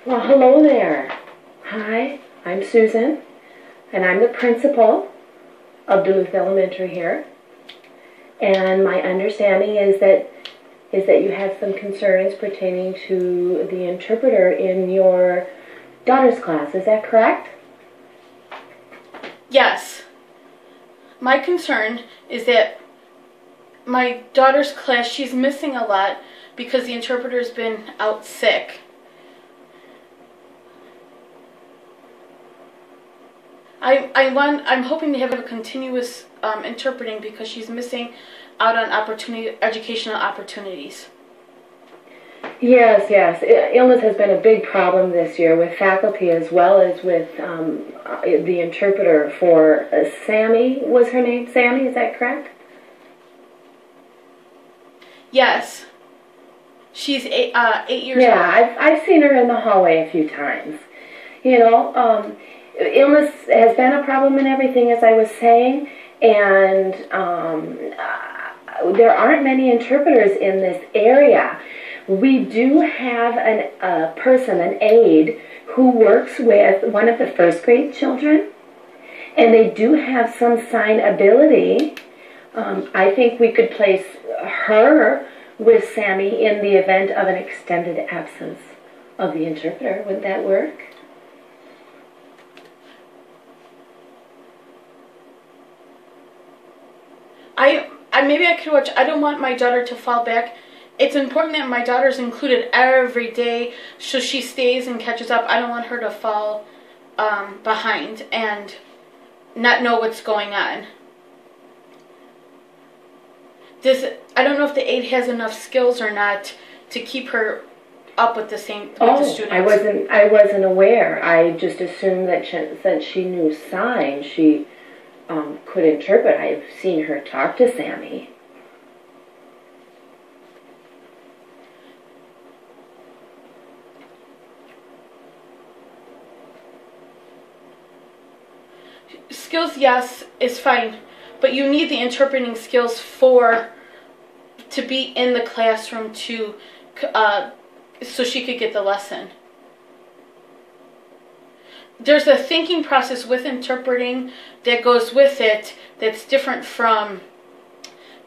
Well, hello there. Hi, I'm Susan, and I'm the principal of Duluth Elementary here. And my understanding is that you have some concerns pertaining to the interpreter in your daughter's class. Is that correct? Yes. My concern is that my daughter's class, she's missing a lot because the interpreter's been out sick. I'm hoping to have a continuous interpreting because she's missing out on educational opportunities. Yes. Illness has been a big problem this year with faculty as well as with the interpreter for Sammy. Was her name Sammy? Is that correct? Yes. She's 8 years old. Yeah, I've seen her in the hallway a few times. You know, illness has been a problem and everything, as I was saying, and there aren't many interpreters in this area. We do have a person, an aide, who works with one of the first grade children, and they do have some sign ability. I think we could place her with Sammy in the event of an extended absence of the interpreter. Would that work? Maybe I could watch. I don't want my daughter to fall back. It's important that my daughter's included every day so she stays and catches up. I don't want her to fall behind and not know what's going on. I don't know if the aide has enough skills or not to keep her up with the students. I wasn't aware. I just assumed that since she knew sign, she could interpret. I've seen her talk to Sammy. Skills, yes, is fine, but you need the interpreting skills to be in the classroom so she could get the lesson. There's a thinking process with interpreting that goes with it that's different from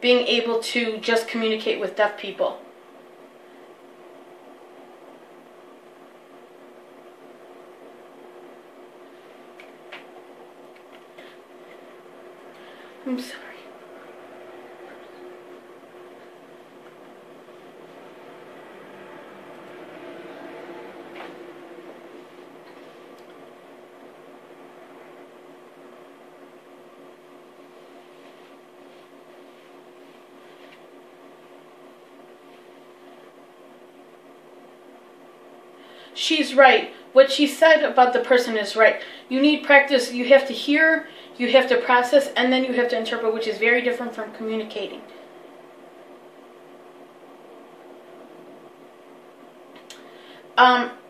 being able to just communicate with deaf people. I'm sorry. She's right. What she said about the person is right. You need practice. You have to hear, you have to process, and then you have to interpret, which is very different from communicating.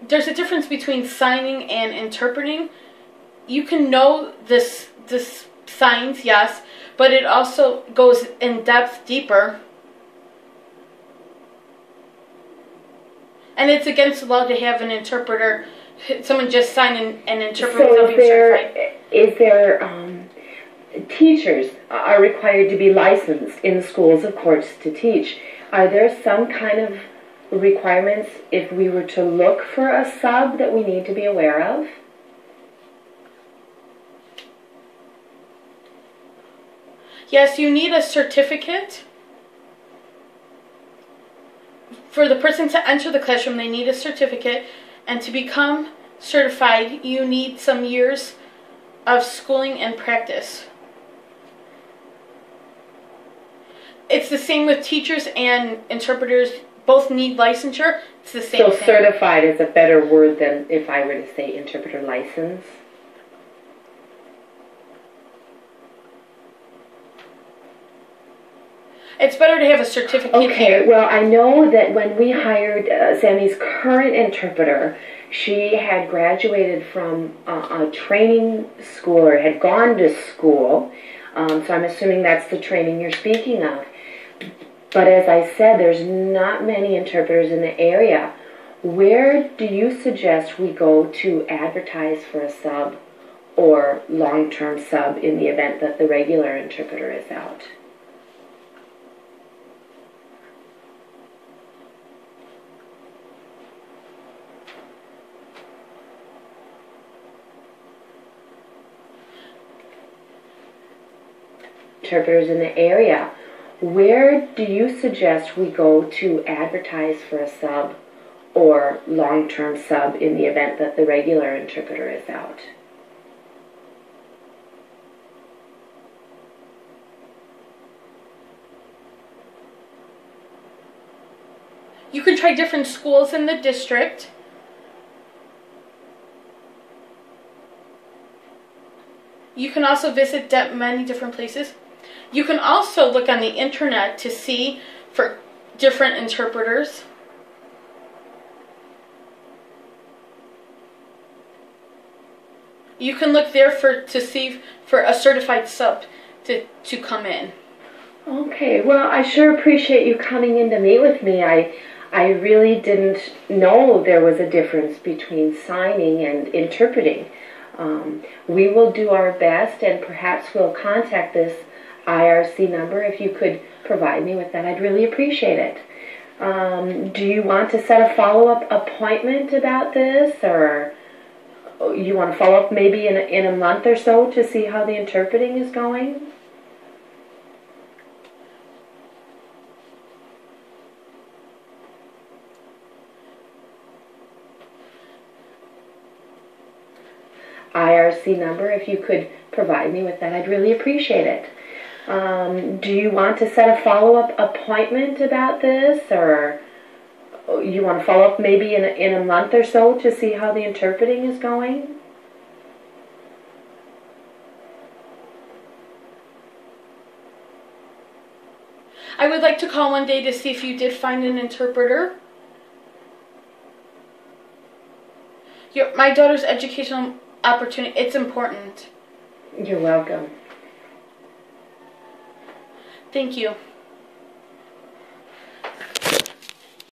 There's a difference between signing and interpreting. You can know this signs, yes, but it also goes in depth deeper. And it's against the law to have an interpreter, someone just sign and interpret without being certified. Is there teachers are required to be licensed in the schools, of course, to teach. Are there some kind of requirements if we were to look for a sub that we need to be aware of? Yes, you need a certificate. For the person to enter the classroom, they need a certificate, and to become certified, you need some years of schooling and practice. It's the same with teachers and interpreters. Both need licensure. It's the same thing. So certified is a better word than if I were to say interpreter license? It's better to have a certificate. Okay, well, I know that when we hired Sammy's current interpreter, she had graduated from a training school, or had gone to school, so I'm assuming that's the training you're speaking of. But as I said, there's not many interpreters in the area. where do you suggest we go to advertise for a sub or long-term sub in the event that the regular interpreter is out? Interpreters in the area, where do you suggest we go to advertise for a sub or long-term sub in the event that the regular interpreter is out? You can try different schools in the district. You can also visit many different places. You can also look on the internet to see for different interpreters. You can look there to see for a certified sub to come in. Okay, well, I sure appreciate you coming in to meet with me. I really didn't know there was a difference between signing and interpreting. We will do our best, and perhaps we'll contact this IRC number. If you could provide me with that, I'd really appreciate it. Do you want to set a follow-up appointment about this, or you want to follow up maybe in a month or so to see how the interpreting is going? IRC number, if you could provide me with that, I'd really appreciate it. Do you want to set a follow-up appointment about this, or you want to follow up maybe in a month or so to see how the interpreting is going? I would like to call one day to see if you did find an interpreter. My daughter's educational opportunity, it's important. You're welcome. Thank you.